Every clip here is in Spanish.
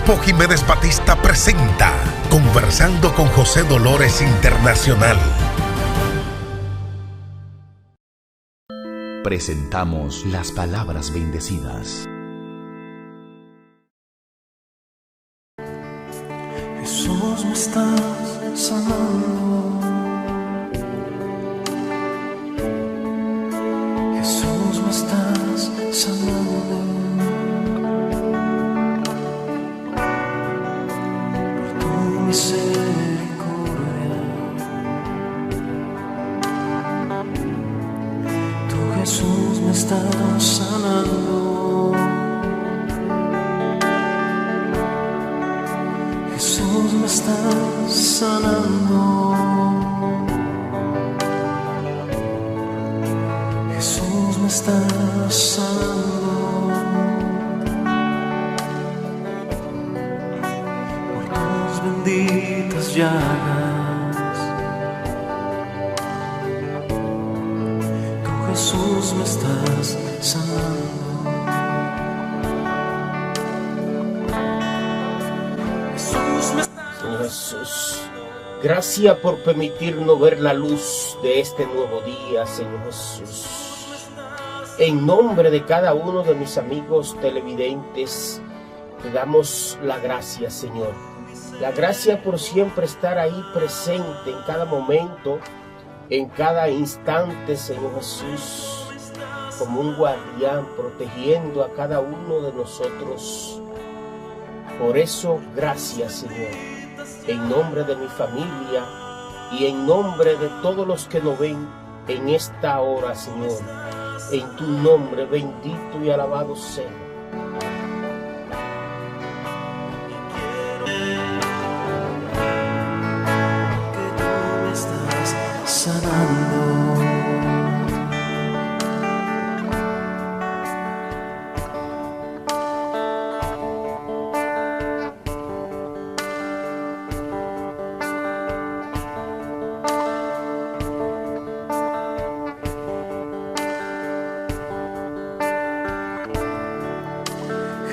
Grupo Jiménez Batista presenta Conversando con José Dolores Internacional. Presentamos las palabras bendecidas. Jesús, me estás sanando. Jesús, me estás sanando. Por tu misericordia. Tú, Jesús, me estás sanando. Jesús, me estás sanando. Jesús, me estás sanando. Por tus benditas llagas. Tú, Jesús, me estás sanando. Señor Jesús, gracias por permitirnos ver la luz de este nuevo día, Señor Jesús. En nombre de cada uno de mis amigos televidentes, te damos la gracia, Señor. La gracia por siempre estar ahí presente en cada momento, en cada instante, Señor Jesús, como un guardián protegiendo a cada uno de nosotros. Por eso, gracias, Señor, en nombre de mi familia y en nombre de todos los que nos ven en esta hora, Señor. En tu nombre bendito y alabado sea. Que tú me estás sanando.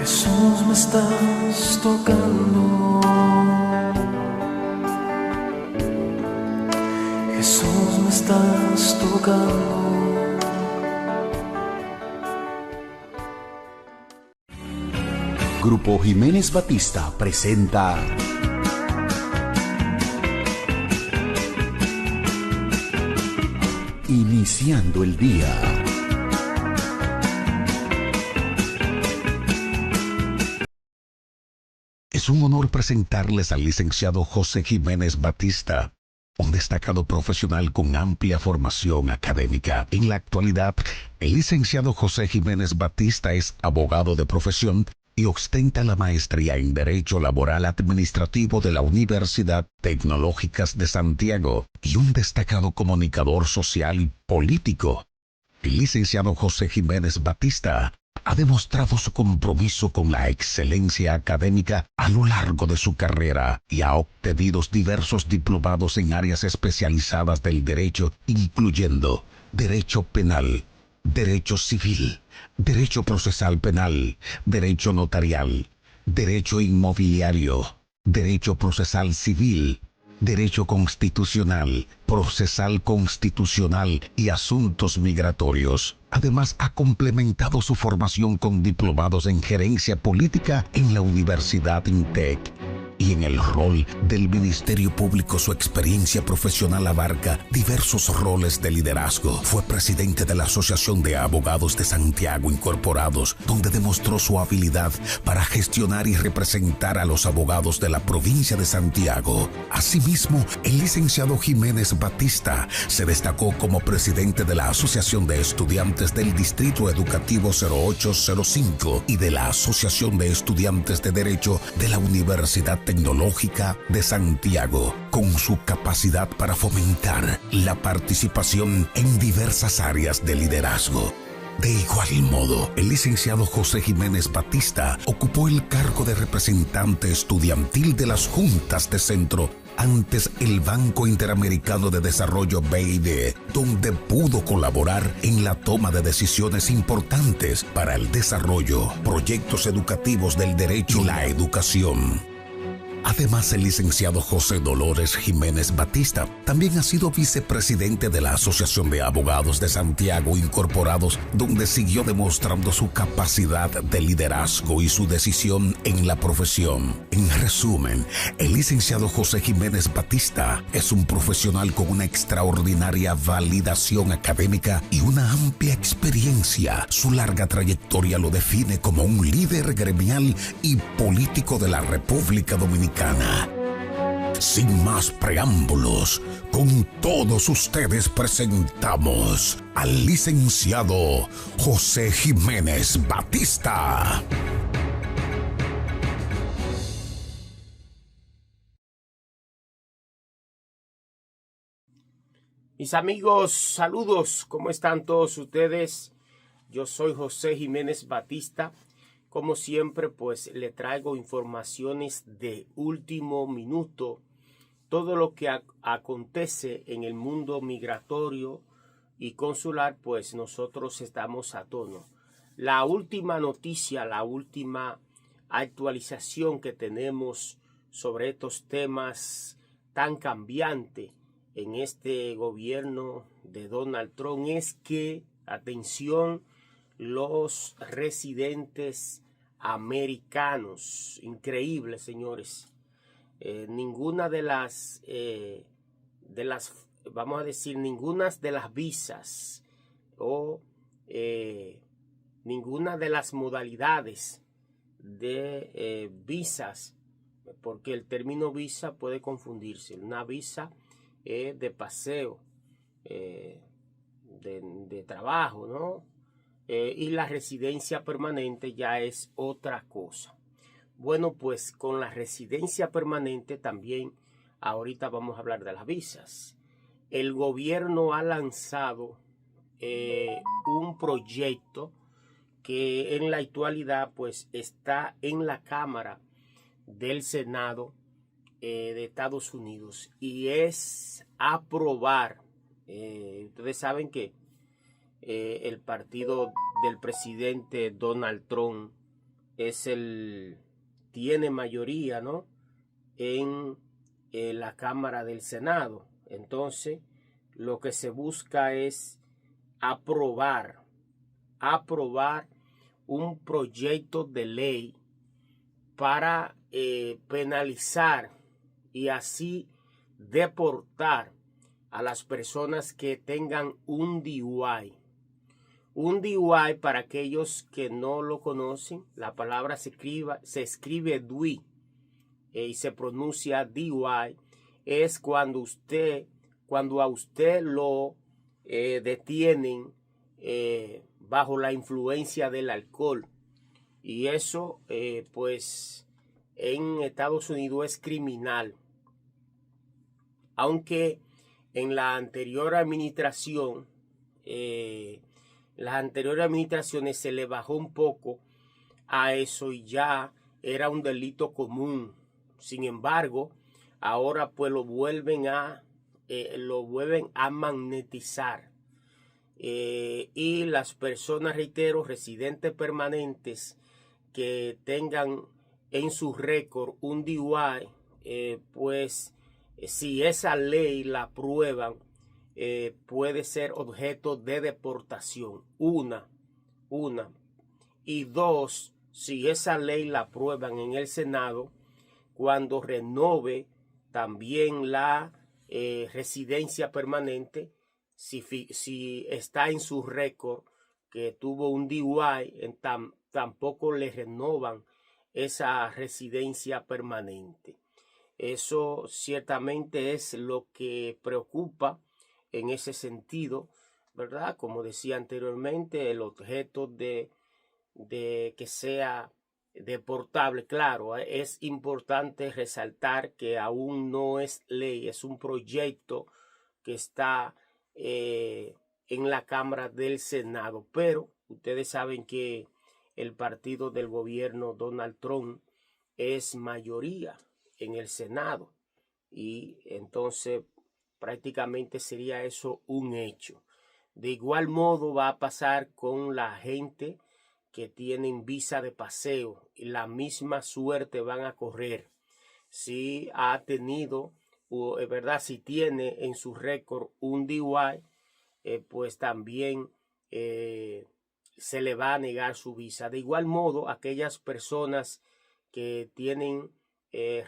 Jesús, me estás tocando. Jesús, me estás tocando. Grupo Jiménez Batista presenta Iniciando el Día. Es un honor presentarles al licenciado José Jiménez Batista, un destacado profesional con amplia formación académica. En la actualidad, el licenciado José Jiménez Batista es abogado de profesión y ostenta la maestría en Derecho Laboral Administrativo de la Universidad Tecnológicas de Santiago y un destacado comunicador social y político. El licenciado José Jiménez Batista ha demostrado su compromiso con la excelencia académica a lo largo de su carrera y ha obtenido diversos diplomados en áreas especializadas del derecho, incluyendo Derecho Penal, Derecho Civil, Derecho Procesal Penal, Derecho Notarial, Derecho Inmobiliario, Derecho Procesal Civil, Derecho Constitucional, Procesal Constitucional y Asuntos Migratorios. Además, ha complementado su formación con diplomados en Gerencia Política en la Universidad INTEC. Y en el rol del Ministerio Público, su experiencia profesional abarca diversos roles de liderazgo. Fue presidente de la Asociación de Abogados de Santiago Incorporados, donde demostró su habilidad para gestionar y representar a los abogados de la provincia de Santiago. Asimismo, el licenciado Jiménez Batista se destacó como presidente de la Asociación de Estudiantes del Distrito Educativo 0805 y de la Asociación de Estudiantes de Derecho de la Universidad Tecnológica de Santiago, con su capacidad para fomentar la participación en diversas áreas de liderazgo. De igual modo, el licenciado José Jiménez Batista ocupó el cargo de representante estudiantil de las juntas de centro antes el Banco Interamericano de Desarrollo BID, donde pudo colaborar en la toma de decisiones importantes para el desarrollo, proyectos educativos del derecho y la educación. Además, el licenciado José Dolores Jiménez Batista también ha sido vicepresidente de la Asociación de Abogados de Santiago Incorporados, donde siguió demostrando su capacidad de liderazgo y su decisión en la profesión. En resumen, el licenciado José Jiménez Batista es un profesional con una extraordinaria validación académica y una amplia experiencia. Su larga trayectoria lo define como un líder gremial y político de la República Dominicana. Sin más preámbulos, con todos ustedes presentamos al licenciado José Jiménez Batista. Mis amigos, saludos, ¿cómo están todos ustedes? Yo soy José Jiménez Batista. Como siempre, pues le traigo informaciones de último minuto, todo lo que acontece en el mundo migratorio y consular, pues nosotros estamos a tono. La última noticia, la última actualización que tenemos sobre estos temas tan cambiantes en este gobierno de Donald Trump es que, atención, los residentes americanos, increíble, señores, ninguna de las vamos a decir, ninguna de las visas o ninguna de las modalidades de visas, porque el término visa puede confundirse. Una visa de paseo, de trabajo, ¿no? Y la residencia permanente ya es otra cosa. Bueno, pues con la residencia permanente también, ahorita vamos a hablar de las visas. El gobierno ha lanzado un proyecto que en la actualidad pues está en la Cámara del Senado de Estados Unidos y es aprobar. Ustedes saben que el partido del presidente Donald Trump tiene mayoría, ¿no?, en la Cámara del Senado. Entonces, lo que se busca es aprobar un proyecto de ley para penalizar y así deportar a las personas que tengan un DUI. Un DUI, para aquellos que no lo conocen, la palabra se escribe DUI y se pronuncia DUI. Es cuando a usted lo detienen bajo la influencia del alcohol. Y eso, pues, en Estados Unidos es criminal. Aunque en la anterior administración, las anteriores administraciones se le bajó un poco a eso y ya era un delito común. Sin embargo, ahora pues lo vuelven a magnetizar. Y las personas, reitero, residentes permanentes que tengan en su récord un DUI, pues si esa ley la aprueban, puede ser objeto de deportación. Una. Y dos, si esa ley la aprueban en el Senado, cuando renove también la residencia permanente, si está en su récord que tuvo un DUI, tampoco le renovan esa residencia permanente. Eso ciertamente es lo que preocupa en ese sentido, ¿verdad? Como decía anteriormente, el objeto de que sea deportable. Claro, es importante resaltar que aún no es ley, es un proyecto que está en la Cámara del Senado, pero ustedes saben que el partido del gobierno Donald Trump es mayoría en el Senado y entonces prácticamente sería eso un hecho. De igual modo va a pasar con la gente que tienen visa de paseo y la misma suerte van a correr. Si ha tenido, ¿verdad? Si tiene en su récord un DUI, pues también se le va a negar su visa. De igual modo, aquellas personas que tienen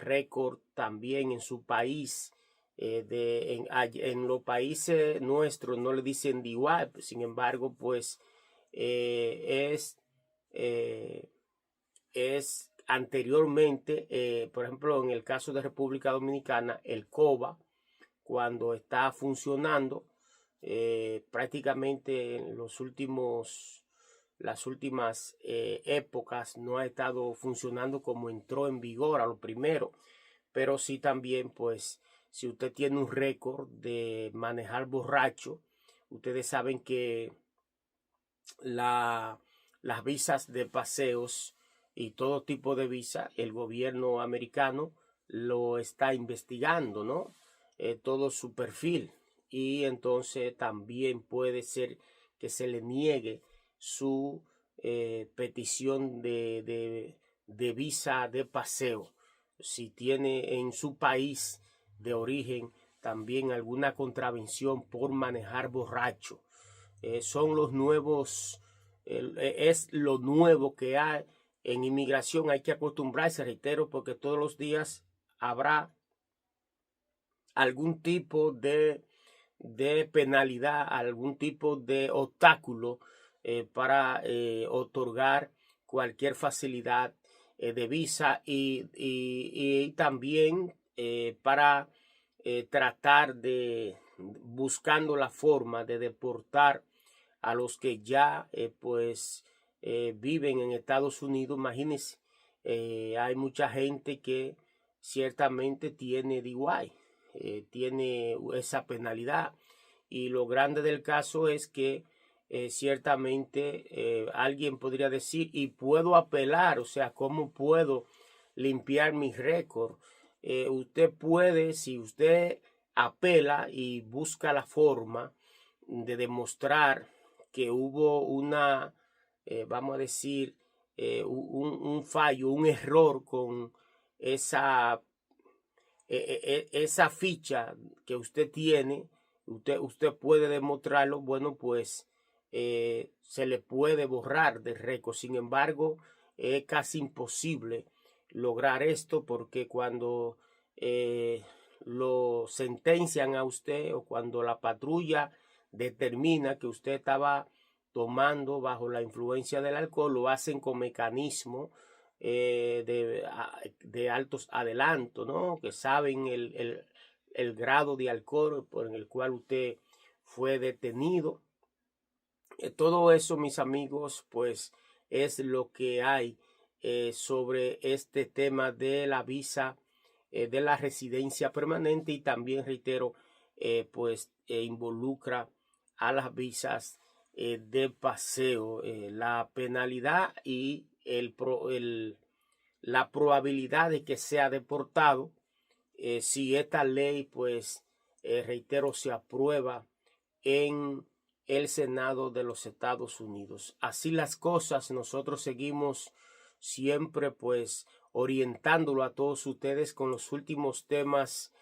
récord también en su país, en los países nuestros no le dicen DUI, sin embargo, pues es anteriormente, por ejemplo, en el caso de República Dominicana, el COBA, cuando está funcionando, prácticamente en las últimas épocas no ha estado funcionando como entró en vigor a lo primero, pero sí también, pues, si usted tiene un récord de manejar borracho, ustedes saben que las visas de paseos y todo tipo de visa, el gobierno americano lo está investigando, ¿no? Todo su perfil, y entonces también puede ser que se le niegue su petición de visa de paseo si tiene en su país de origen también alguna contravención por manejar borracho. Son los nuevos, es lo nuevo que hay en inmigración. Hay que acostumbrarse, reitero, porque todos los días habrá algún tipo de penalidad, algún tipo de obstáculo para otorgar cualquier facilidad de visa y también para tratar de buscando la forma de deportar a los que ya viven en Estados Unidos. Imagínense, hay mucha gente que ciertamente tiene DUI, tiene esa penalidad, y lo grande del caso es que ciertamente alguien podría decir, y puedo apelar, o sea, ¿cómo puedo limpiar mi récord? Usted puede, si usted apela y busca la forma de demostrar que hubo una, vamos a decir, un fallo, un error con esa ficha que usted tiene, usted puede demostrarlo, bueno, pues se le puede borrar del récord. Sin embargo, es casi imposible lograr esto, porque cuando lo sentencian a usted, o cuando la patrulla determina que usted estaba tomando bajo la influencia del alcohol, lo hacen con mecanismo de altos adelantos, ¿no? Que saben el grado de alcohol por el cual usted fue detenido. Todo eso, mis amigos, pues es lo que hay sobre este tema de la visa de la residencia permanente, y también reitero, involucra a las visas de paseo, la penalidad y la probabilidad de que sea deportado si esta ley, pues reitero, se aprueba en el Senado de los Estados Unidos. Así las cosas, nosotros seguimos siempre pues orientándolo a todos ustedes con los últimos temas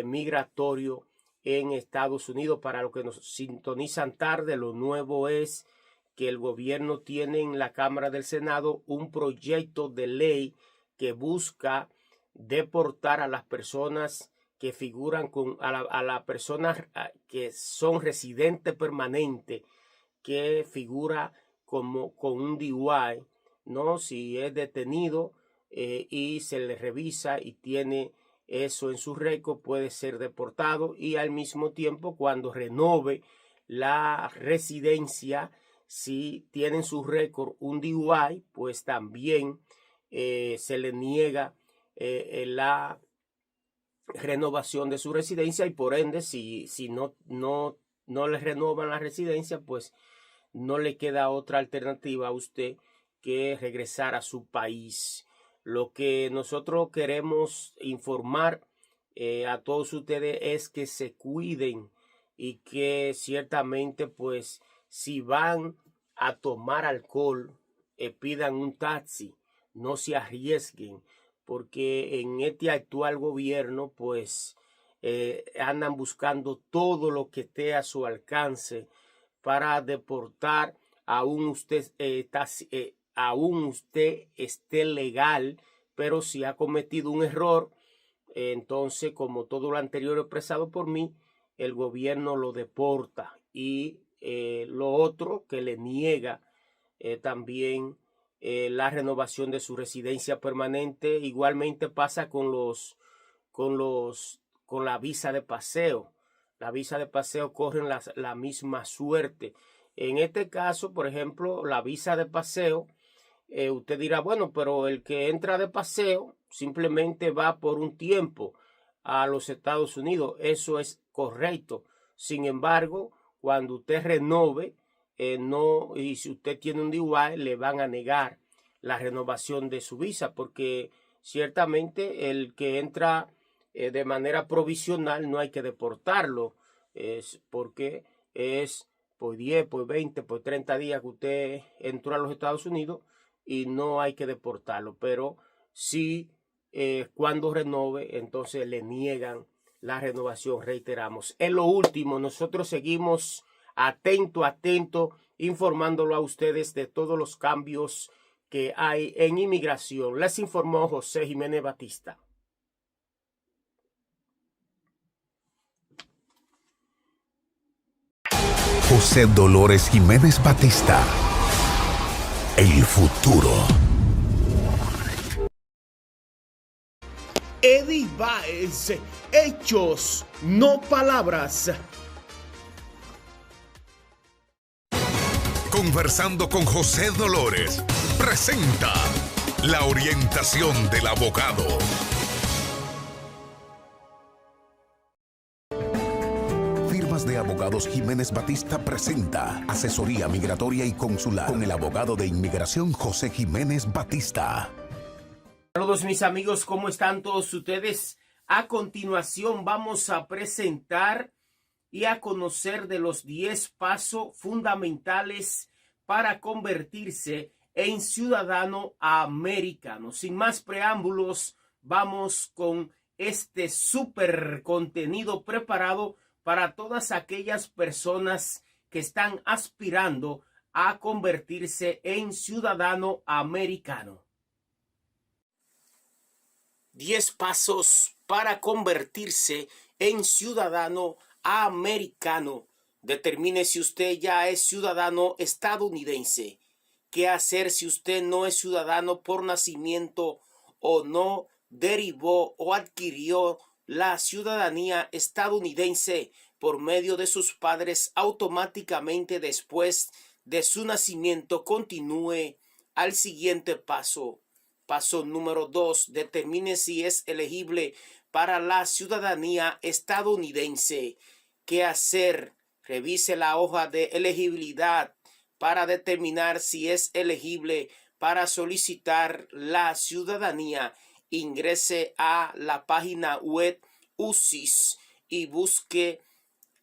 migratorios en Estados Unidos. Para los que nos sintonizan tarde, lo nuevo es que el gobierno tiene en la Cámara del Senado un proyecto de ley que busca deportar a las personas que figuran a las personas que son residentes permanentes, que figura como con un DUI, ¿no? Si es detenido y se le revisa y tiene eso en su récord, puede ser deportado, y al mismo tiempo, cuando renove la residencia, si tiene en su récord un DUI, pues también se le niega la renovación de su residencia, y por ende, si no le renovan la residencia, pues no le queda otra alternativa a usted que regresar a su país. Lo que nosotros queremos informar a todos ustedes es que se cuiden y que ciertamente pues si van a tomar alcohol, pidan un taxi, no se arriesguen, porque en este actual gobierno pues andan buscando todo lo que esté a su alcance para deportar aún usted esté legal, pero si ha cometido un error, entonces como todo lo anterior expresado por mí, el gobierno lo deporta y lo otro que le niega también la renovación de su residencia permanente. Igualmente pasa con la visa de paseo. La visa de paseo corren la misma suerte. En este caso, por ejemplo, la visa de paseo, usted dirá, bueno, pero el que entra de paseo simplemente va por un tiempo a los Estados Unidos. Eso es correcto. Sin embargo, cuando usted renove, y si usted tiene un DUI, le van a negar la renovación de su visa, porque ciertamente el que entra de manera provisional no hay que deportarlo, porque es por 10, por 20, por 30 días que usted entró a los Estados Unidos y no hay que deportarlo, pero sí cuando renove, entonces le niegan la renovación, reiteramos. En lo último, nosotros seguimos atento, informándolo a ustedes de todos los cambios que hay en inmigración. Les informó José Jiménez Batista. José Dolores Jiménez Batista. El futuro. Eddie Baez, hechos, no palabras. Conversando con José Dolores presenta la orientación del abogado. Firmas de Abogados Jiménez Batista presenta asesoría migratoria y consular con el abogado de inmigración José Jiménez Batista. Saludos mis amigos, ¿cómo están todos ustedes? A continuación vamos a presentar y a conocer de los 10 pasos fundamentales para convertirse en ciudadano americano. Sin más preámbulos, vamos con este súper contenido preparado para todas aquellas personas que están aspirando a convertirse en ciudadano americano. 10 pasos para convertirse en ciudadano americano. Determine si usted ya es ciudadano estadounidense. ¿Qué hacer si usted no es ciudadano por nacimiento o no derivó o adquirió la ciudadanía estadounidense por medio de sus padres automáticamente después de su nacimiento? Continúe al siguiente paso. Paso número 2. Determine si es elegible para la ciudadanía estadounidense. ¿Qué hacer? Revise la hoja de elegibilidad para determinar si es elegible para solicitar la ciudadanía. Ingrese a la página web USIS y busque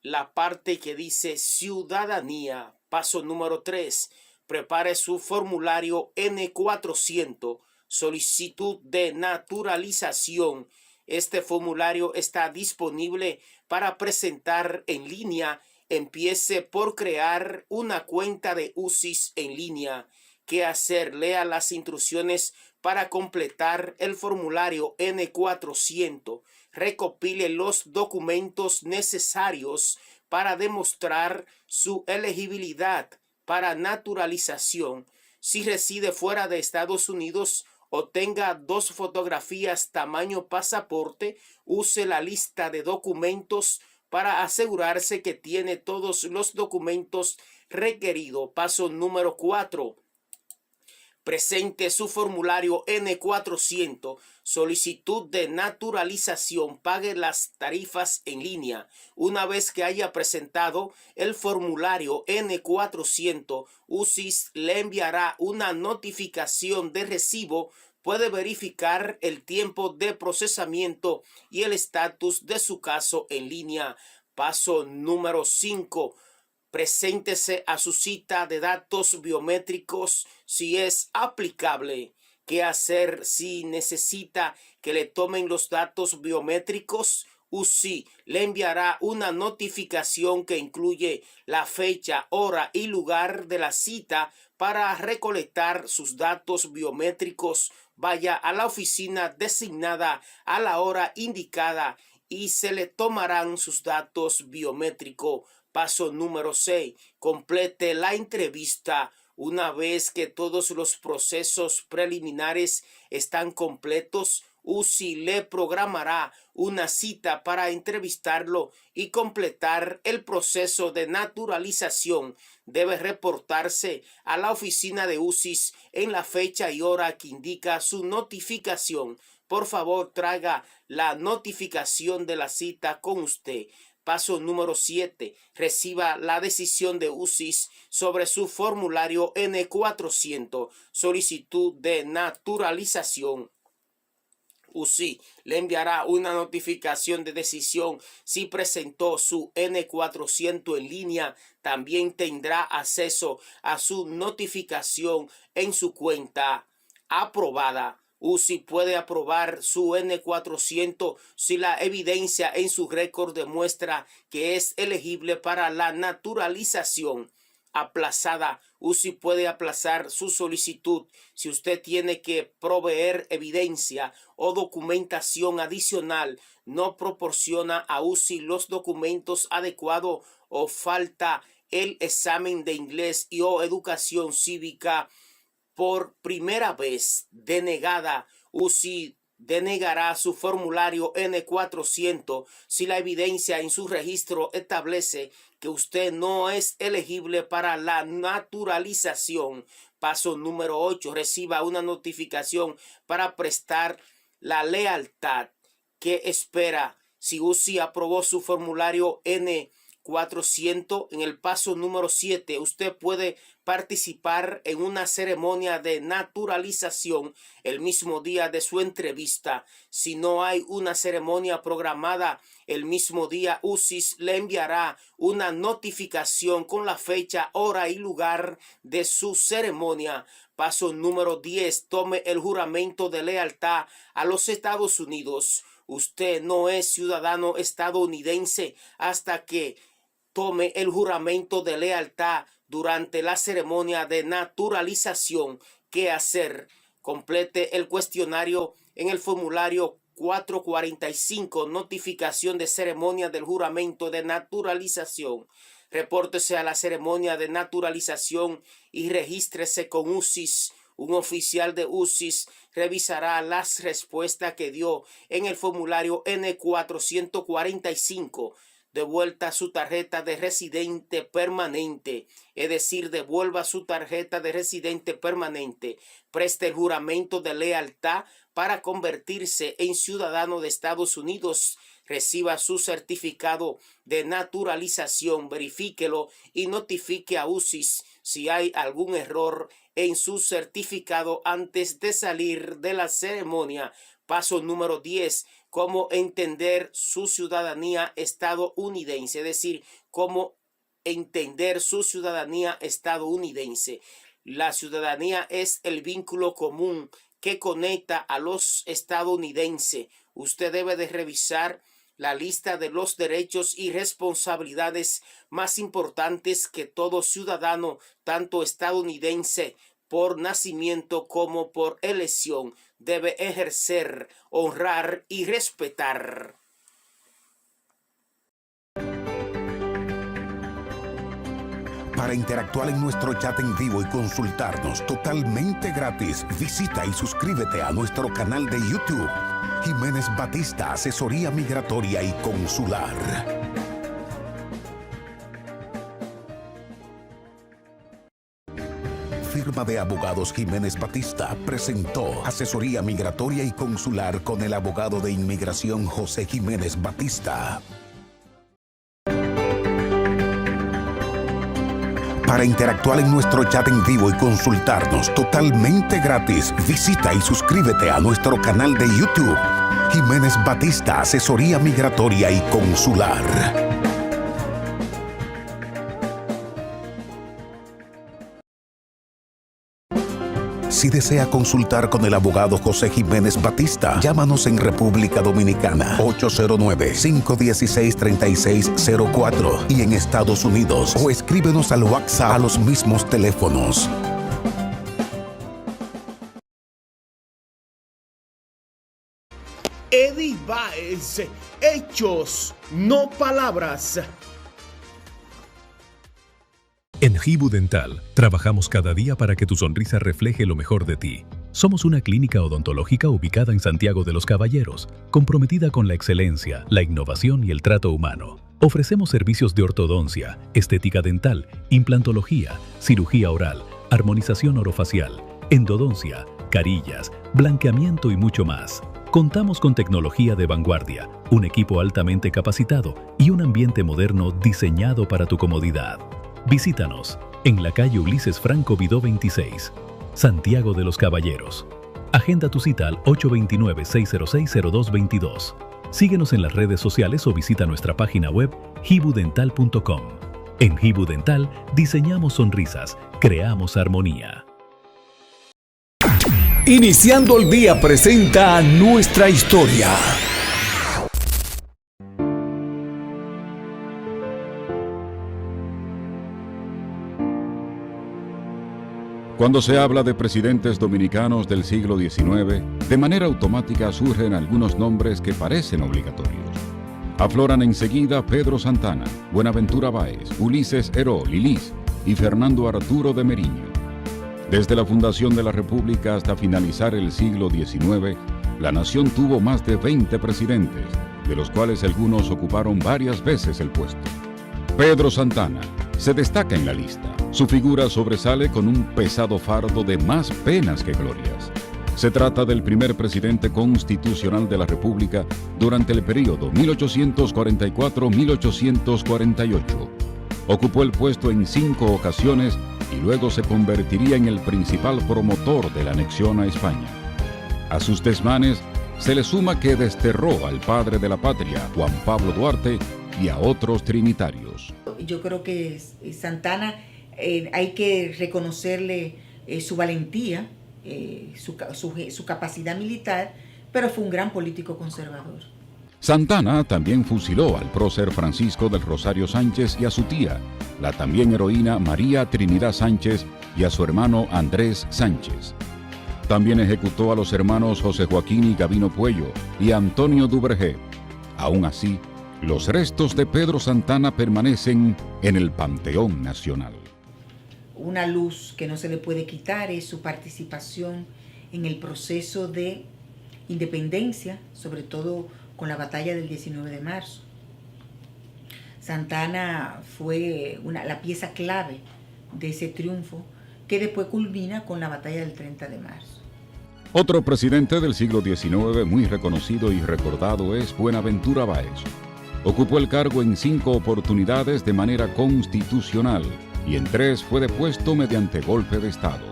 la parte que dice ciudadanía. Paso número 3. Prepare su formulario N400. Solicitud de naturalización. Este formulario está disponible para presentar en línea. Empiece por crear una cuenta de USIS en línea. ¿Qué hacer? Lea las instrucciones para completar el formulario N400. Recopile los documentos necesarios para demostrar su elegibilidad para naturalización. Si reside fuera de Estados Unidos, obtenga 2 fotografías tamaño pasaporte. Use la lista de documentos para asegurarse que tiene todos los documentos requeridos. Paso número 4. Presente su formulario N400, solicitud de naturalización, pague las tarifas en línea. Una vez que haya presentado el formulario N400, USIS le enviará una notificación de recibo puede verificar el tiempo de procesamiento y el estatus de su caso en línea. Paso número 5. Preséntese a su cita de datos biométricos si es aplicable. ¿Qué hacer si necesita que le tomen los datos biométricos? UCI le enviará una notificación que incluye la fecha, hora y lugar de la cita para recolectar sus datos biométricos. Vaya a la oficina designada a la hora indicada y se le tomarán sus datos biométricos. Paso número 6. Complete la entrevista. Una vez que todos los procesos preliminares están completos, UCI le programará una cita para entrevistarlo y completar el proceso de naturalización. Debe reportarse a la oficina de UCI en la fecha y hora que indica su notificación. Por favor, traiga la notificación de la cita con usted. Paso número 7. Reciba la decisión de UCI sobre su formulario N400, solicitud de naturalización. UCI le enviará una notificación de decisión si presentó su N400 en línea. También tendrá acceso a su notificación en su cuenta aprobada. UCI puede aprobar su N400 si la evidencia en su récord demuestra que es elegible para la naturalización aplazada. UCI puede aplazar su solicitud si usted tiene que proveer evidencia o documentación adicional, no proporciona a UCI los documentos adecuados o falta el examen de inglés y o educación cívica por primera vez denegada. UCI denegará su formulario N400 si la evidencia en su registro establece que usted no es elegible para la naturalización. Paso número 8. Reciba una notificación para prestar la lealtad que espera. Si UCI aprobó su formulario N400, en el paso número 7, usted puede participar en una ceremonia de naturalización el mismo día de su entrevista. Si no hay una ceremonia programada el mismo día, UCI le enviará una notificación con la fecha, hora y lugar de su ceremonia. Paso número 10. Tome el juramento de lealtad a los Estados Unidos. Usted no es ciudadano estadounidense hasta que tome el juramento de lealtad durante la ceremonia de naturalización. ¿Qué hacer? Complete el cuestionario en el formulario 445, notificación de ceremonia del juramento de naturalización. Repórtese a la ceremonia de naturalización y regístrese con UCI. Un oficial de UCI revisará las respuestas que dio en el formulario N445. Devuelva su tarjeta de residente permanente, es decir, devuelva su tarjeta de residente permanente. Preste el juramento de lealtad para convertirse en ciudadano de Estados Unidos. Reciba su certificado de naturalización, verifíquelo y notifique a UCI si hay algún error en su certificado antes de salir de la ceremonia. Paso número 10. Cómo entender su ciudadanía estadounidense, es decir, cómo entender su ciudadanía estadounidense. La ciudadanía es el vínculo común que conecta a los estadounidenses. Usted debe de revisar la lista de los derechos y responsabilidades más importantes que todo ciudadano, tanto estadounidense por nacimiento como por elección, debe ejercer, honrar y respetar. Para interactuar en nuestro chat en vivo y consultarnos totalmente gratis, visita y suscríbete a nuestro canal de YouTube, Jiménez Batista, Asesoría Migratoria y Consular. Firma de Abogados Jiménez Batista presentó Asesoría Migratoria y Consular con el abogado de inmigración José Jiménez Batista. Para interactuar en nuestro chat en vivo y consultarnos totalmente gratis, visita y suscríbete a nuestro canal de YouTube, Jiménez Batista, Asesoría Migratoria y Consular. Si desea consultar con el abogado José Jiménez Batista, llámanos en República Dominicana 809-516-3604 y en Estados Unidos o escríbenos al WhatsApp a los mismos teléfonos. Eddie Baez, hechos, no palabras. En Hibu Dental, trabajamos cada día para que tu sonrisa refleje lo mejor de ti. Somos una clínica odontológica ubicada en Santiago de los Caballeros, comprometida con la excelencia, la innovación y el trato humano. Ofrecemos servicios de ortodoncia, estética dental, implantología, cirugía oral, armonización orofacial, endodoncia, carillas, blanqueamiento y mucho más. Contamos con tecnología de vanguardia, un equipo altamente capacitado y un ambiente moderno diseñado para tu comodidad. Visítanos en la calle Ulises Franco Vidó 26, Santiago de los Caballeros. Agenda tu cita al 829-606-0222. Síguenos en las redes sociales o visita nuestra página web hibudental.com. En Hibu Dental diseñamos sonrisas, creamos armonía. Iniciando el día presenta Nuestra Historia. Cuando se habla de presidentes dominicanos del siglo XIX, de manera automática surgen algunos nombres que parecen obligatorios. Afloran enseguida Pedro Santana, Buenaventura Báez, Ulises Heró Lilis y Fernando Arturo de Meriño. Desde la fundación de la República hasta finalizar el siglo XIX, la nación tuvo más de 20 presidentes, de los cuales algunos ocuparon varias veces el puesto. Pedro Santana se destaca en la lista. Su figura sobresale con un pesado fardo de más penas que glorias. Se trata del primer presidente constitucional de la República durante el periodo 1844-1848. Ocupó el puesto en 5 ocasiones y luego se convertiría en el principal promotor de la anexión a España. A sus desmanes se le suma que desterró al padre de la patria, Juan Pablo Duarte, y a otros trinitarios. Yo creo que Santana hay que reconocerle su valentía, su capacidad militar, pero fue un gran político conservador. Santana también fusiló al prócer Francisco del Rosario Sánchez y a su tía, la también heroína María Trinidad Sánchez, y a su hermano Andrés Sánchez. También ejecutó a los hermanos José Joaquín y Gabino Puello y a Antonio Duvergé. Aún así, los restos de Pedro Santana permanecen en el Panteón Nacional. Una luz que no se le puede quitar es su participación en el proceso de independencia, sobre todo con la batalla del 19 de marzo. Santana fue la pieza clave de ese triunfo que después culmina con la batalla del 30 de marzo. Otro presidente del siglo XIX muy reconocido y recordado es Buenaventura Báez. Ocupó el cargo en 5 oportunidades de manera constitucional y en 3 fue depuesto mediante golpe de Estado.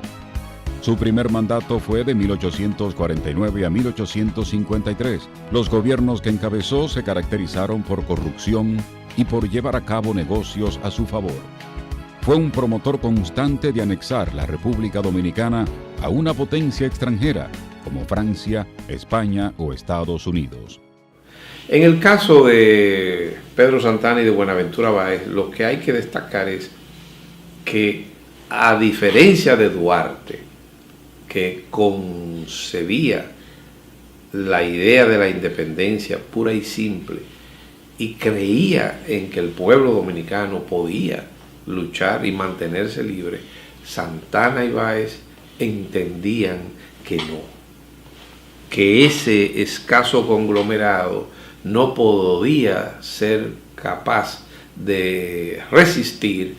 Su primer mandato fue de 1849 a 1853. Los gobiernos que encabezó se caracterizaron por corrupción y por llevar a cabo negocios a su favor. Fue un promotor constante de anexar la República Dominicana a una potencia extranjera, como Francia, España o Estados Unidos. En el caso de Pedro Santana y de Buenaventura Báez, lo que hay que destacar es que, a diferencia de Duarte, que concebía la idea de la independencia pura y simple y creía en que el pueblo dominicano podía luchar y mantenerse libre, Santana y Báez entendían que no, que ese escaso conglomerado no podía ser capaz de resistir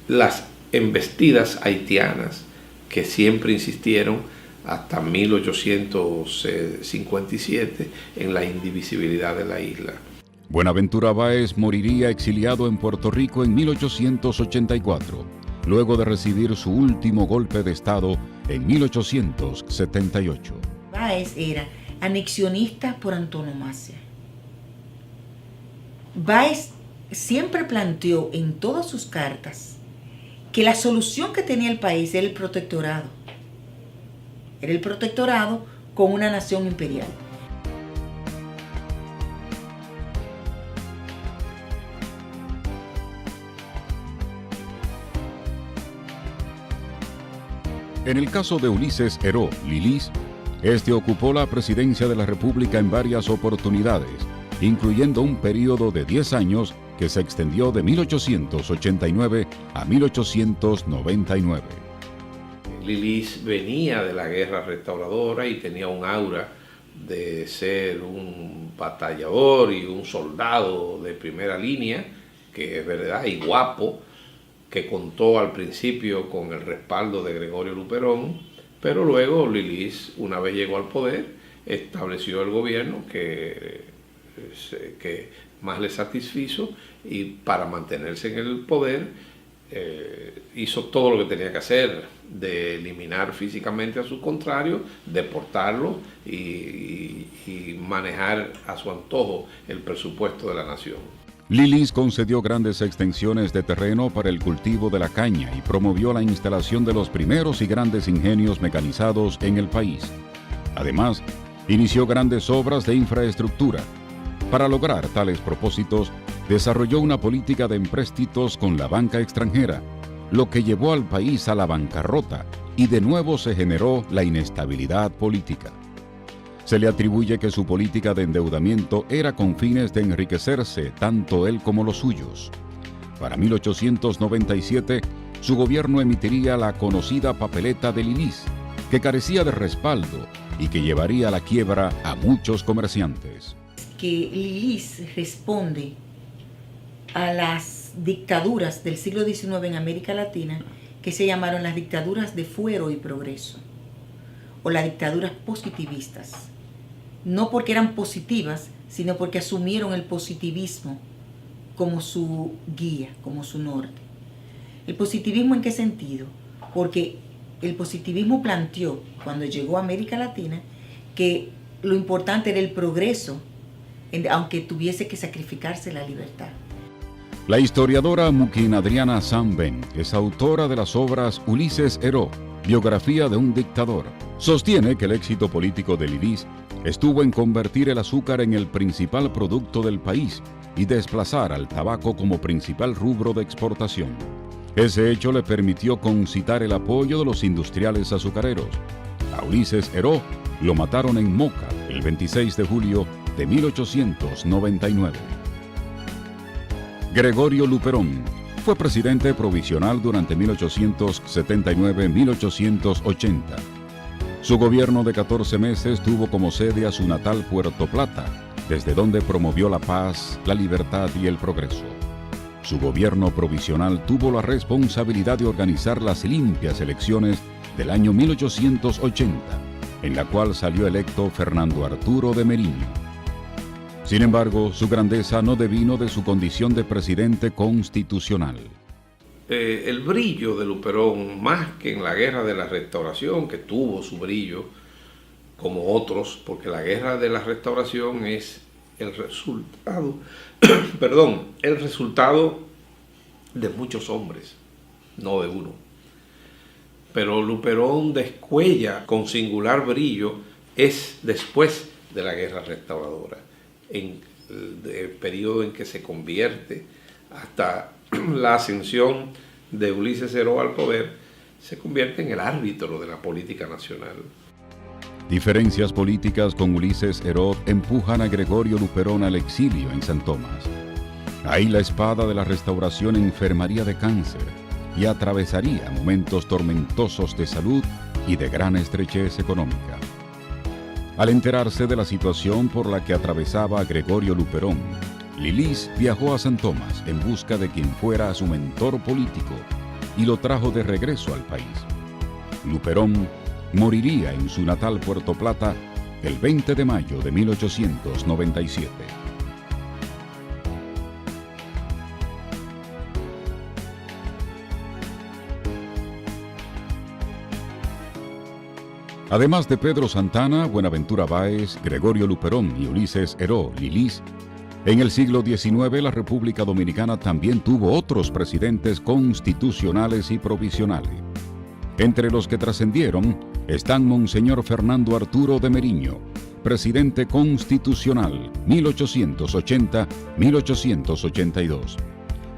las embestidas haitianas que siempre insistieron hasta 1857 en la indivisibilidad de la isla. Buenaventura Báez moriría exiliado en Puerto Rico en 1884. luego de recibir su último golpe de Estado en 1878. Báez era anexionista por antonomasia. Báez siempre planteó en todas sus cartas que la solución que tenía el país era el protectorado. Era el protectorado con una nación imperial. En el caso de Ulises Heró Lilis, este ocupó la presidencia de la República en varias oportunidades, incluyendo un periodo de 10 años que se extendió de 1889 a 1899. Lilis venía de la guerra restauradora y tenía un aura de ser un batallador y un soldado de primera línea, que es verdad, y guapo, que contó al principio con el respaldo de Gregorio Luperón, pero luego Lilis, una vez llegó al poder, estableció el gobierno que más le satisfizo, y para mantenerse en el poder hizo todo lo que tenía que hacer, de eliminar físicamente a sus contrarios, deportarlos y manejar a su antojo el presupuesto de la nación. Lilis concedió grandes extensiones de terreno para el cultivo de la caña y promovió la instalación de los primeros y grandes ingenios mecanizados en el país. Además, inició grandes obras de infraestructura. Para lograr tales propósitos, desarrolló una política de empréstitos con la banca extranjera, lo que llevó al país a la bancarrota y de nuevo se generó la inestabilidad política. Se le atribuye que su política de endeudamiento era con fines de enriquecerse tanto él como los suyos. Para 1897, su gobierno emitiría la conocida papeleta de Lilis, que carecía de respaldo y que llevaría a la quiebra a muchos comerciantes. Que Lilis responde a las dictaduras del siglo XIX en América Latina, que se llamaron las dictaduras de fuero y progreso, o las dictaduras positivistas. No porque eran positivas, sino porque asumieron el positivismo como su guía, como su norte. ¿El positivismo en qué sentido? Porque el positivismo planteó, cuando llegó a América Latina, que lo importante era el progreso, aunque tuviese que sacrificarse la libertad. La historiadora Muquín Adriana Sanben es autora de las obras Ulises Heró, biografía de un dictador. Sostiene que el éxito político de Lilis estuvo en convertir el azúcar en el principal producto del país y desplazar al tabaco como principal rubro de exportación. Ese hecho le permitió concitar el apoyo de los industriales azucareros. A Ulises Heró lo mataron en Moca el 26 de julio de 1899. Gregorio Luperón fue presidente provisional durante 1879-1880. Su gobierno de 14 meses tuvo como sede a su natal Puerto Plata, desde donde promovió la paz, la libertad y el progreso. Su gobierno provisional tuvo la responsabilidad de organizar las limpias elecciones del año 1880, en la cual salió electo Fernando Arturo de Meriño. Sin embargo, su grandeza no devino de su condición de presidente constitucional. El brillo de Luperón, más que en la guerra de la restauración, que tuvo su brillo como otros, porque la guerra de la restauración es el resultado, el resultado de muchos hombres, no de uno. Pero Luperón descuella con singular brillo es después de la guerra restauradora, en el periodo en que se convierte hasta la ascensión de Ulises Heró al poder, se convierte en el árbitro de la política nacional. Diferencias políticas con Ulises Heró empujan a Gregorio Luperón al exilio en San Tomás. Ahí la espada de la restauración enfermaría de cáncer y atravesaría momentos tormentosos de salud y de gran estrechez económica. Al enterarse de la situación por la que atravesaba Gregorio Luperón, Lilis viajó a San Tomás en busca de quien fuera su mentor político y lo trajo de regreso al país. Luperón moriría en su natal Puerto Plata el 20 de mayo de 1897. Además de Pedro Santana, Buenaventura Báez, Gregorio Luperón y Ulises Heró Lilis, en el siglo XIX la República Dominicana también tuvo otros presidentes constitucionales y provisionales. Entre los que trascendieron están Monseñor Fernando Arturo de Meriño, presidente constitucional 1880-1882.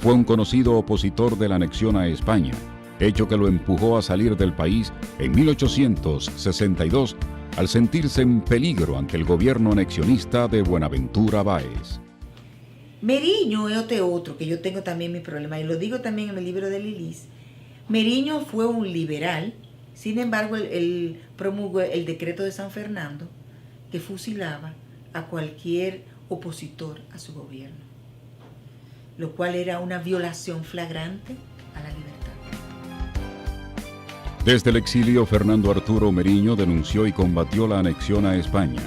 Fue un conocido opositor de la anexión a España, hecho que lo empujó a salir del país en 1862 al sentirse en peligro ante el gobierno anexionista de Buenaventura Báez. Meriño es otro que yo tengo también mi problema, y lo digo también en el libro de Lilis. Meriño fue un liberal, sin embargo él promulgó el decreto de San Fernando que fusilaba a cualquier opositor a su gobierno, lo cual era una violación flagrante a la libertad. Desde el exilio, Fernando Arturo Meriño denunció y combatió la anexión a España.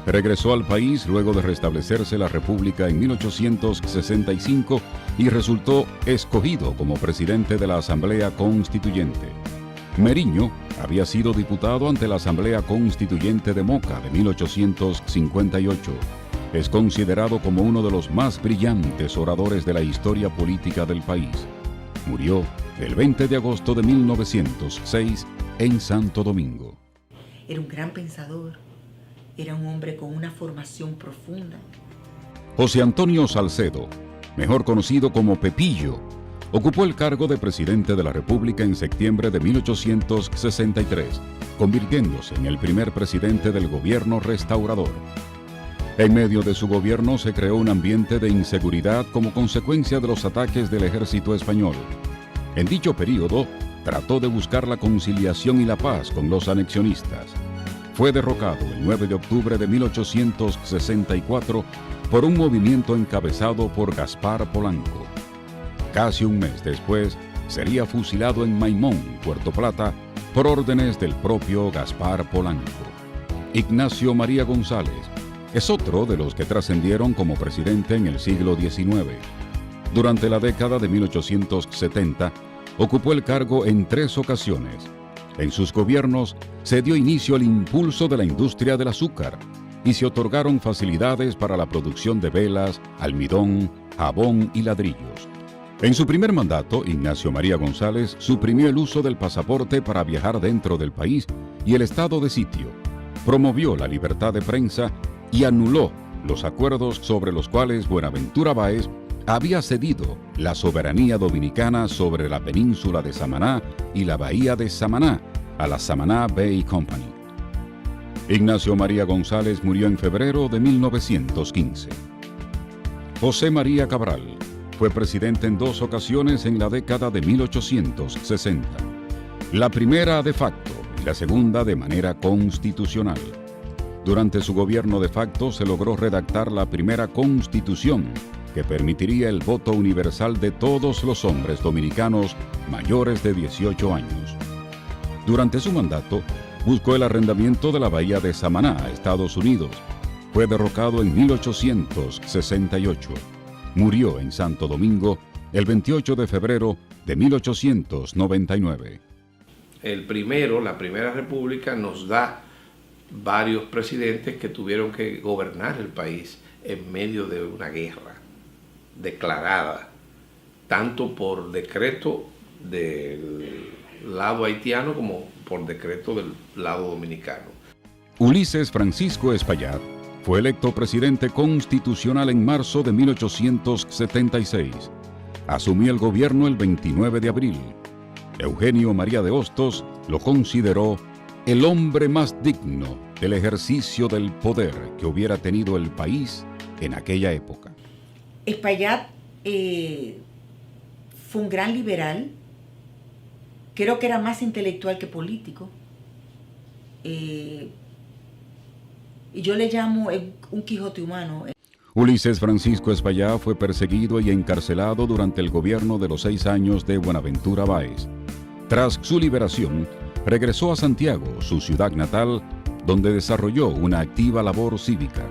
Regresó al país luego de restablecerse la República en 1865 y resultó escogido como presidente de la Asamblea Constituyente. Meriño había sido diputado ante la Asamblea Constituyente de Moca de 1858. Es considerado como uno de los más brillantes oradores de la historia política del país. Murió el 20 de agosto de 1906 en Santo Domingo. Era un gran pensador, era un hombre con una formación profunda. José Antonio Salcedo, mejor conocido como Pepillo, ocupó el cargo de presidente de la República en septiembre de 1863, convirtiéndose en el primer presidente del gobierno restaurador. En medio de su gobierno se creó un ambiente de inseguridad como consecuencia de los ataques del ejército español. En dicho período, trató de buscar la conciliación y la paz con los anexionistas. Fue derrocado el 9 de octubre de 1864 por un movimiento encabezado por Gaspar Polanco. Casi un mes después, sería fusilado en Maimón, Puerto Plata, por órdenes del propio Gaspar Polanco. Ignacio María González es otro de los que trascendieron como presidente en el siglo XIX. Durante la década de 1870, ocupó el cargo en 3 ocasiones. En sus gobiernos se dio inicio al impulso de la industria del azúcar y se otorgaron facilidades para la producción de velas, almidón, jabón y ladrillos. En su primer mandato, Ignacio María González suprimió el uso del pasaporte para viajar dentro del país y el estado de sitio. Promovió la libertad de prensa y anuló los acuerdos sobre los cuales Buenaventura Báez había cedido la soberanía dominicana sobre la península de Samaná y la bahía de Samaná a la Samaná Bay Company. Ignacio María González murió en febrero de 1915. José María Cabral fue presidente en 2 ocasiones en la década de 1860. La primera de facto y la segunda de manera constitucional. Durante su gobierno de facto se logró redactar la primera constitución que permitiría el voto universal de todos los hombres dominicanos mayores de 18 años. Durante su mandato, buscó el arrendamiento de la bahía de Samaná a Estados Unidos. Fue derrocado en 1868. Murió en Santo Domingo el 28 de febrero de 1899. La Primera República nos da varios presidentes que tuvieron que gobernar el país en medio de una guerra declarada, tanto por decreto del lado haitiano como por decreto del lado dominicano. Ulises Francisco Espaillat fue electo presidente constitucional en marzo de 1876. Asumió el gobierno el 29 de abril. Eugenio María de Hostos lo consideró el hombre más digno del ejercicio del poder que hubiera tenido el país en aquella época. Espaillat fue un gran liberal, creo que era más intelectual que político, y yo le llamo un Quijote humano. Ulises Francisco Espaillat fue perseguido y encarcelado durante el gobierno de los 6 años de Buenaventura Báez. Tras su liberación, regresó a Santiago, su ciudad natal, donde desarrolló una activa labor cívica.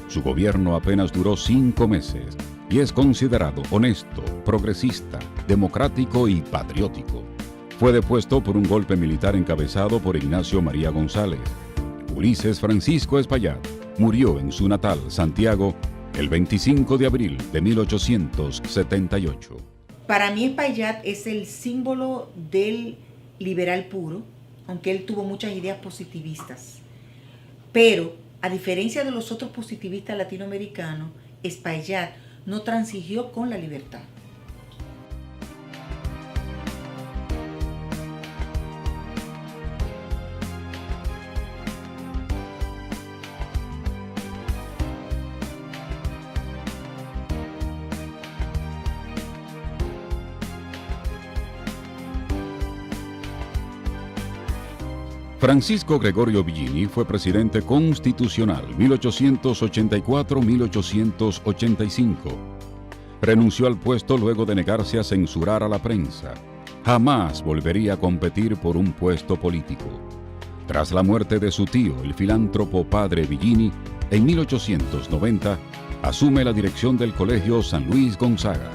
Su gobierno apenas duró 5 meses y es considerado honesto, progresista, democrático y patriótico. Fue depuesto por un golpe militar encabezado por Ignacio María González. Ulises Francisco Espaillat murió en su natal, Santiago, el 25 de abril de 1878. Para mí Espaillat es el símbolo del liberal puro, aunque él tuvo muchas ideas positivistas. Pero, a diferencia de los otros positivistas latinoamericanos, Espaillat no transigió con la libertad. Francisco Gregorio Villini fue presidente constitucional 1884-1885. Renunció al puesto luego de negarse a censurar a la prensa. Jamás volvería a competir por un puesto político. Tras la muerte de su tío, el filántropo padre Villini, en 1890, asume la dirección del Colegio San Luis Gonzaga.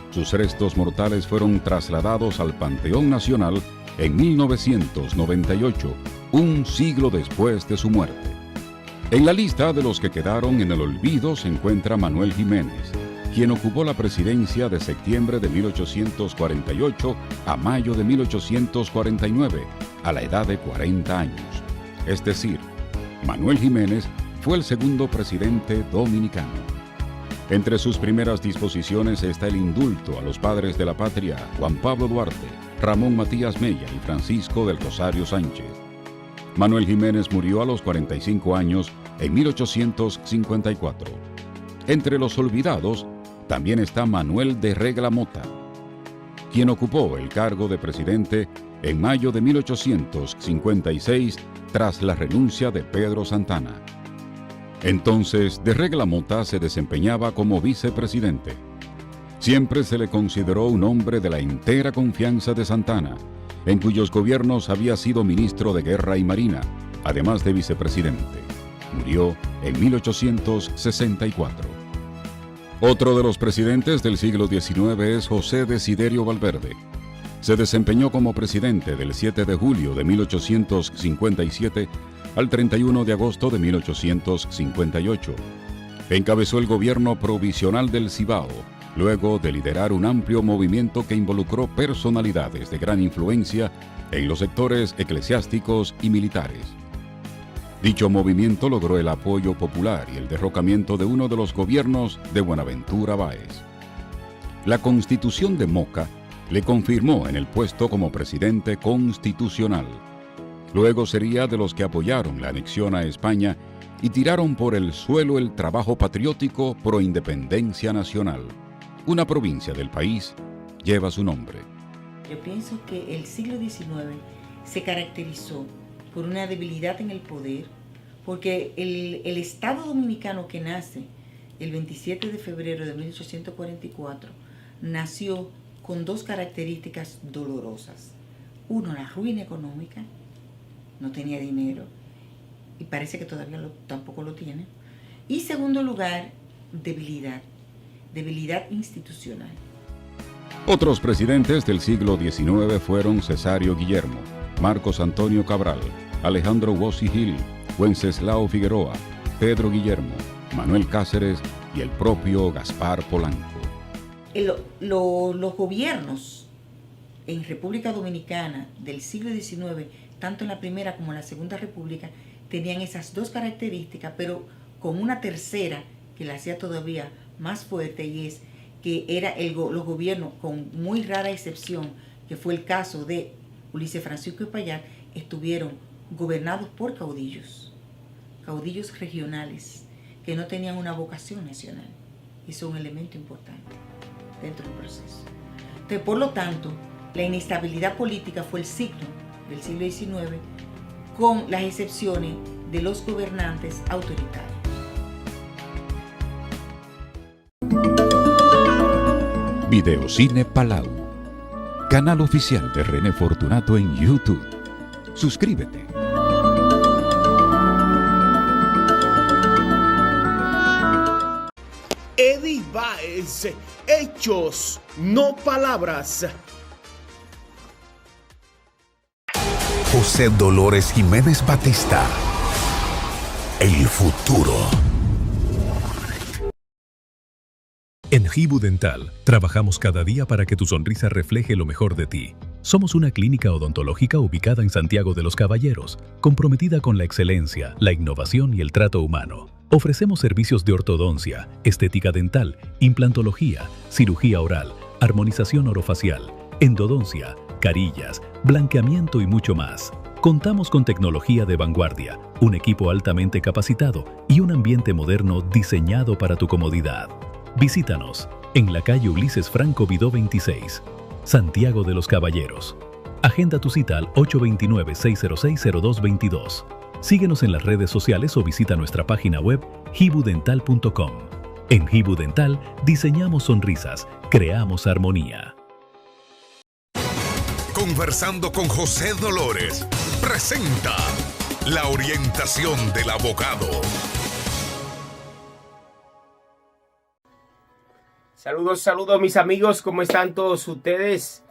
Sus restos mortales fueron trasladados al Panteón Nacional en 1998, un siglo después de su muerte. En la lista de los que quedaron en el olvido se encuentra Manuel Jiménez, quien ocupó la presidencia de septiembre de 1848 a mayo de 1849, a la edad de 40 años. Es decir, Manuel Jiménez fue el segundo presidente dominicano. Entre sus primeras disposiciones está el indulto a los padres de la patria, Juan Pablo Duarte, Ramón Matías Mella y Francisco del Rosario Sánchez. Manuel Jiménez murió a los 45 años en 1854. Entre los olvidados también está Manuel de Regla Mota, quien ocupó el cargo de presidente en mayo de 1856 tras la renuncia de Pedro Santana. Entonces, de Regla Mota se desempeñaba como vicepresidente. Siempre se le consideró un hombre de la entera confianza de Santana, en cuyos gobiernos había sido ministro de Guerra y Marina, además de vicepresidente. Murió en 1864. Otro de los presidentes del siglo XIX es José Desiderio Valverde. Se desempeñó como presidente del 7 de julio de 1857 al 31 de agosto de 1858. Encabezó el gobierno provisional del Cibao, luego de liderar un amplio movimiento que involucró personalidades de gran influencia en los sectores eclesiásticos y militares. Dicho movimiento logró el apoyo popular y el derrocamiento de uno de los gobiernos de Buenaventura Báez. La Constitución de Moca le confirmó en el puesto como presidente constitucional. Luego sería de los que apoyaron la anexión a España y tiraron por el suelo el trabajo patriótico pro independencia nacional. Una provincia del país lleva su nombre. Yo pienso que el siglo XIX se caracterizó por una debilidad en el poder, porque el Estado Dominicano que nace el 27 de febrero de 1844 nació con dos características dolorosas. Uno, la ruina económica, no tenía dinero y parece que todavía tampoco lo tiene. Y segundo lugar, debilidad institucional. Otros presidentes del siglo XIX fueron Cesario Guillermo, Marcos Antonio Cabral, Alejandro Wossi Gil, Wenceslao Figueroa, Pedro Guillermo, Manuel Cáceres y el propio Gaspar Polanco. Los gobiernos en República Dominicana del siglo XIX, tanto en la Primera como en la Segunda República, tenían esas dos características, pero con una tercera que la hacía todavía más fuerte, y es que era los gobiernos, con muy rara excepción, que fue el caso de Ulises Francisco Espaillat, estuvieron gobernados por caudillos regionales, que no tenían una vocación nacional. Eso es un elemento importante dentro del proceso. Entonces, por lo tanto, la inestabilidad política fue el signo del siglo XIX, con las excepciones de los gobernantes autoritarios. Videocine Palau, canal oficial de René Fortunato en YouTube. Suscríbete. Eddie Baez, hechos, no palabras. José Dolores Jiménez Batista. El futuro. En Hibu Dental, trabajamos cada día para que tu sonrisa refleje lo mejor de ti. Somos una clínica odontológica ubicada en Santiago de los Caballeros, comprometida con la excelencia, la innovación y el trato humano. Ofrecemos servicios de ortodoncia, estética dental, implantología, cirugía oral, armonización orofacial, endodoncia, carillas, blanqueamiento y mucho más. Contamos con tecnología de vanguardia, un equipo altamente capacitado y un ambiente moderno diseñado para tu comodidad. Visítanos en la calle Ulises Franco Vidó 26, Santiago de los Caballeros. Agenda tu cita al 829-606-0222. Síguenos en las redes sociales o visita nuestra página web hibudental.com. En Hibu Dental diseñamos sonrisas, creamos armonía. Conversando con José Dolores presenta la orientación del abogado. Saludos mis amigos, ¿cómo están todos ustedes?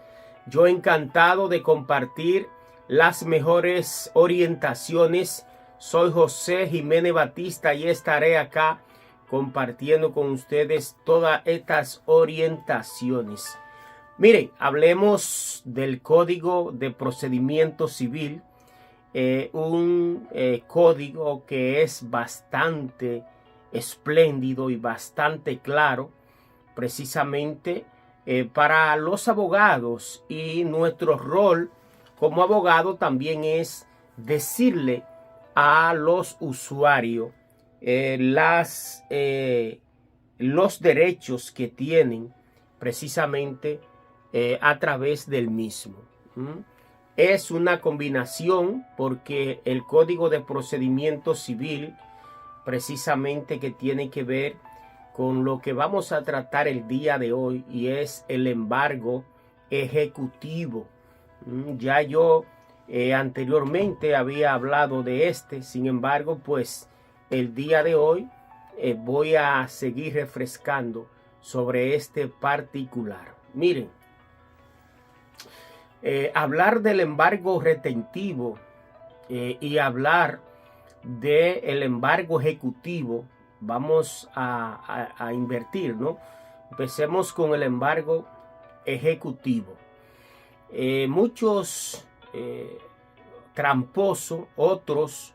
Yo encantado de compartir las mejores orientaciones. Soy José Jiménez Batista y estaré acá compartiendo con ustedes todas estas orientaciones. Miren, hablemos del Código de Procedimiento Civil, un código que es bastante espléndido y bastante claro, precisamente para los abogados, y nuestro rol como abogado también es decirle a los usuarios los derechos que tienen precisamente a través del mismo. Es una combinación porque el Código de Procedimiento Civil precisamente que tiene que ver con lo que vamos a tratar el día de hoy, y es el embargo ejecutivo. Ya yo anteriormente había hablado de este, sin embargo, pues el día de hoy voy a seguir refrescando sobre este particular. Miren, hablar del embargo retentivo y hablar del embargo ejecutivo, vamos a invertir, ¿no? Empecemos con el embargo ejecutivo. Muchos tramposos, otros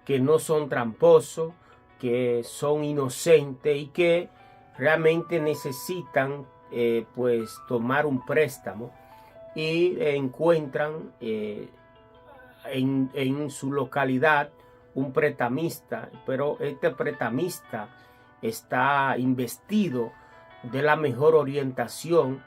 que no son tramposos, que son inocentes y que realmente necesitan pues tomar un préstamo y encuentran en su localidad un prestamista, pero este prestamista está investido de la mejor orientación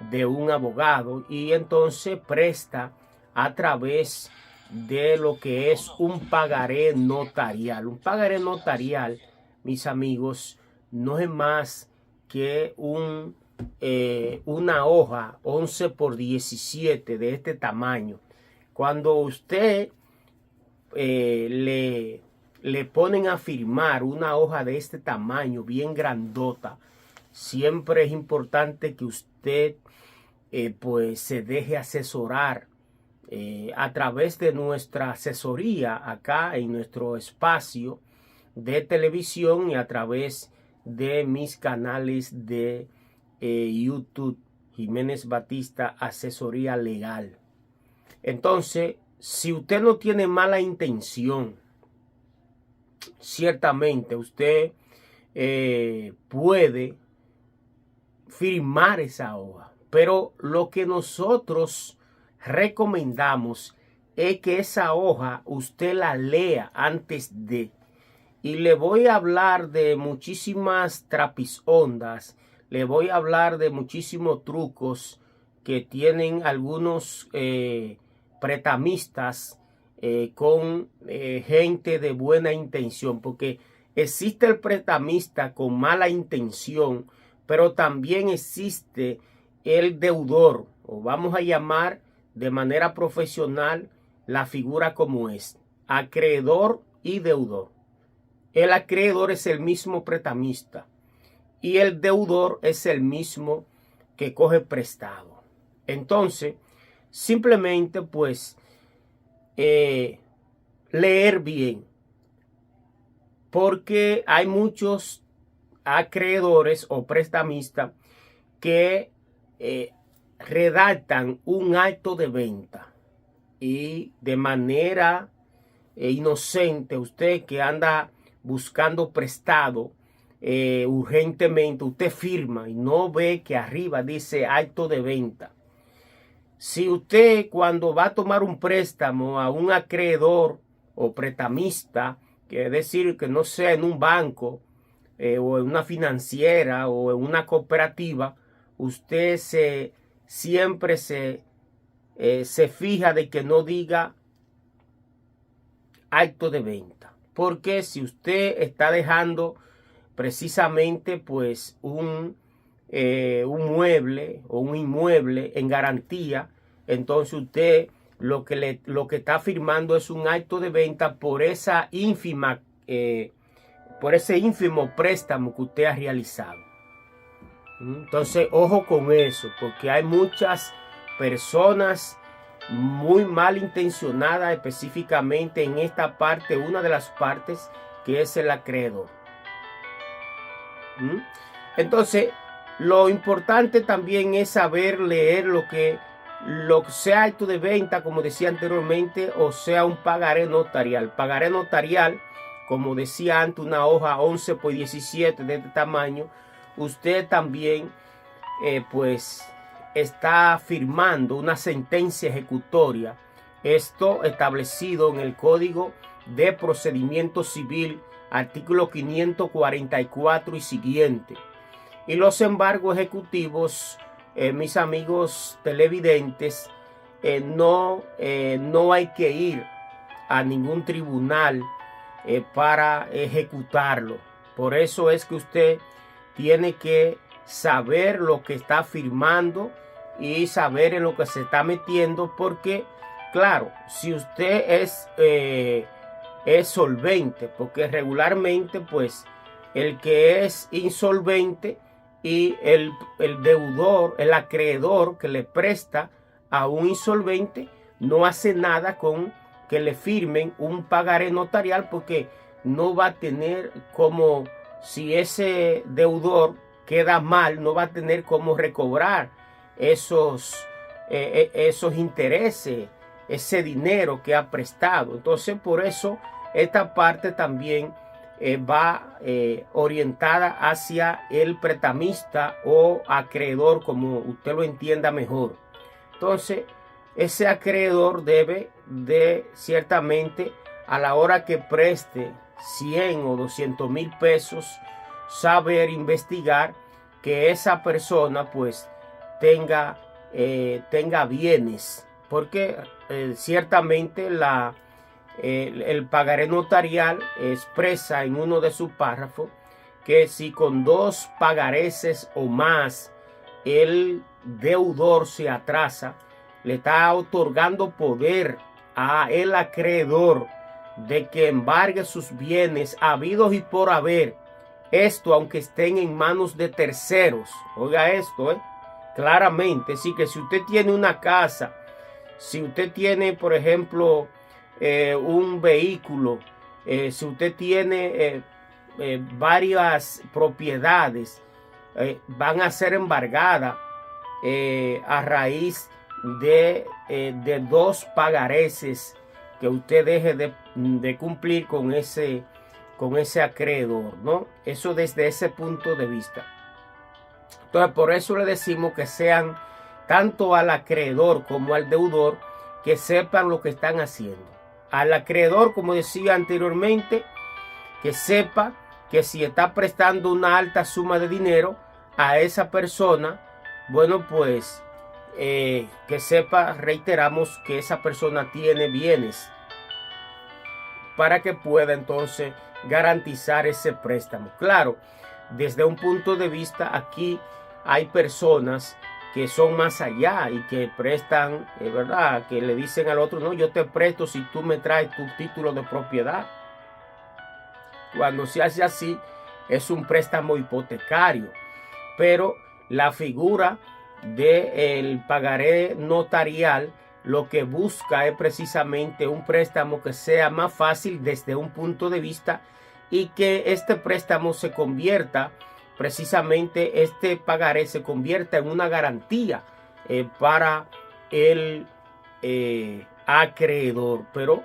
de un abogado y entonces presta a través de lo que es un pagaré notarial. Un pagaré notarial, mis amigos, no es más que una hoja 11x17 de este tamaño. Cuando usted le ponen a firmar una hoja de este tamaño, bien grandota, siempre es importante que usted pues se deje asesorar a través de nuestra asesoría acá en nuestro espacio de televisión y a través de mis canales de YouTube, Jiménez Batista Asesoría Legal. Entonces, si usted no tiene mala intención, ciertamente usted puede firmar esa hoja, pero lo que nosotros recomendamos es que esa hoja usted la lea antes de. Y le voy a hablar de muchísimas trapisondas, le voy a hablar de muchísimos trucos que tienen algunos prestamistas con gente de buena intención, porque existe el prestamista con mala intención, pero también existe el deudor, o vamos a llamar de manera profesional la figura como es, acreedor y deudor. El acreedor es el mismo prestamista y el deudor es el mismo que coge prestado. Entonces, simplemente pues leer bien, porque hay muchos acreedores o prestamistas que redactan un acto de venta y de manera inocente, usted que anda buscando prestado urgentemente, usted firma y no ve que arriba dice acto de venta. Si usted, cuando va a tomar un préstamo a un acreedor o prestamista, que es decir, que no sea en un banco o en una financiera o en una cooperativa, usted siempre se fija de que no diga acto de venta, porque si usted está dejando precisamente pues un mueble o un inmueble en garantía, entonces usted lo que está firmando es un acto de venta por esa ínfima por ese ínfimo préstamo que usted ha realizado. Entonces ojo con eso, porque hay muchas personas muy malintencionadas, específicamente en esta parte, una de las partes que es el acreedor. Entonces lo importante también es saber leer lo que sea acto de venta, como decía anteriormente, o sea un pagaré notarial. Pagaré notarial, como decía antes, una hoja 11x17 de este tamaño. Usted también pues está firmando una sentencia ejecutoria. Esto establecido en el Código de Procedimiento Civil, artículo 544 y siguiente. Y los embargos ejecutivos, mis amigos televidentes, no hay que ir a ningún tribunal para ejecutarlo. Por eso es que usted tiene que saber lo que está firmando y saber en lo que se está metiendo, porque claro, si usted es solvente, porque regularmente pues el que es insolvente y el deudor, el acreedor que le presta a un insolvente, no hace nada con que le firmen un pagaré notarial, porque no va a tener como, si ese deudor queda mal, no va a tener cómo recobrar esos intereses, ese dinero que ha prestado. Entonces por eso esta parte también va orientada hacia el prestamista o acreedor, como usted lo entienda mejor. Entonces ese acreedor debe de ciertamente, a la hora que preste 100 o 200 mil pesos, saber investigar que esa persona pues tenga bienes, porque ciertamente el pagaré notarial expresa en uno de sus párrafos que si con 2 pagareces o más el deudor se atrasa, le está otorgando poder a el acreedor de que embargue sus bienes habidos y por haber. Esto aunque estén en manos de terceros. Oiga esto, claramente. Sí, que si usted tiene una casa, si usted tiene, por ejemplo, un vehículo, si usted tiene varias propiedades, van a ser embargadas a raíz de 2 pagareces que usted deje de cumplir con ese acreedor, ¿no? Eso desde ese punto de vista. Entonces, por eso le decimos que sean tanto al acreedor como al deudor, que sepan lo que están haciendo. Al acreedor, como decía anteriormente, que sepa que si está prestando una alta suma de dinero a esa persona, bueno, pues que sepa, reiteramos, que esa persona tiene bienes para que pueda entonces garantizar ese préstamo. Claro, desde un punto de vista, aquí hay personas que son más allá y que prestan, ¿verdad? Que le dicen al otro, no, yo te presto si tú me traes tu título de propiedad. Cuando se hace así, es un préstamo hipotecario. Pero la figura del pagaré notarial lo que busca es precisamente un préstamo que sea más fácil desde un punto de vista y que este préstamo se convierta, precisamente este pagaré se convierta en una garantía para el acreedor. Pero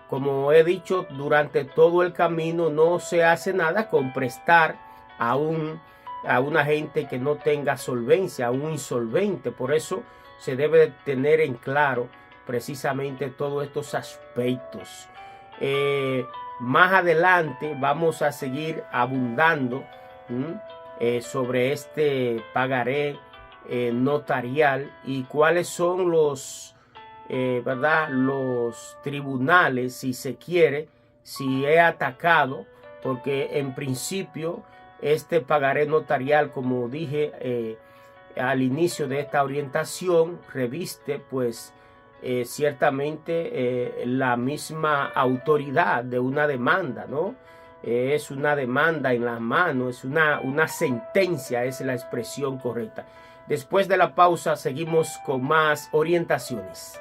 como he dicho, durante todo el camino no se hace nada con prestar a una gente que no tenga solvencia, a un insolvente. Por eso se debe tener en claro precisamente todos estos aspectos. Más adelante vamos a seguir abundando sobre este pagaré notarial y cuáles son los tribunales, si se quiere, si he atacado, porque en principio este pagaré notarial, como dije al inicio de esta orientación, reviste pues ciertamente la misma autoridad de una demanda, ¿no? Es una demanda en las manos, es una sentencia, es la expresión correcta. Después de la pausa seguimos con más orientaciones.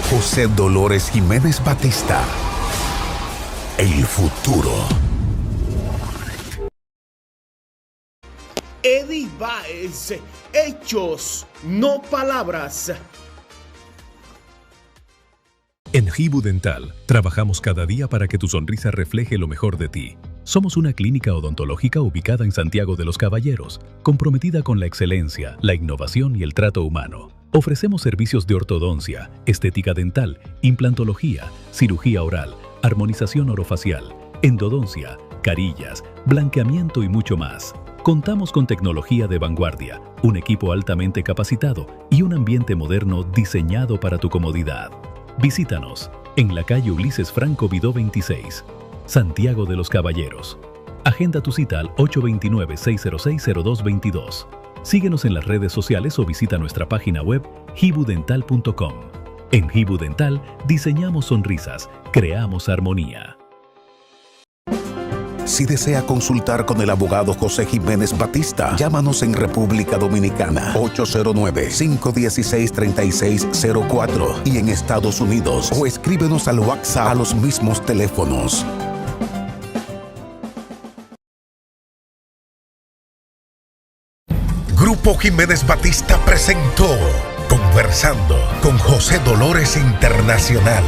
José Dolores Jiménez Batista, el futuro. Eddie Baez, hechos, no palabras. En Hibu Dental, trabajamos cada día para que tu sonrisa refleje lo mejor de ti. Somos una clínica odontológica ubicada en Santiago de los Caballeros, comprometida con la excelencia, la innovación y el trato humano. Ofrecemos servicios de ortodoncia, estética dental, implantología, cirugía oral, armonización orofacial, endodoncia, carillas, blanqueamiento y mucho más. Contamos con tecnología de vanguardia, un equipo altamente capacitado y un ambiente moderno diseñado para tu comodidad. Visítanos en la calle Ulises Franco Vidó 26, Santiago de los Caballeros. Agenda tu cita al 829-606-0222. Síguenos en las redes sociales o visita nuestra página web hibudental.com. En Hibu Dental diseñamos sonrisas, creamos armonía. Si desea consultar con el abogado José Jiménez Batista, llámanos en República Dominicana 809-516-3604 y en Estados Unidos o escríbenos al WhatsApp a los mismos teléfonos. Grupo Jiménez Batista presentó Conversando con José Dolores Internacional.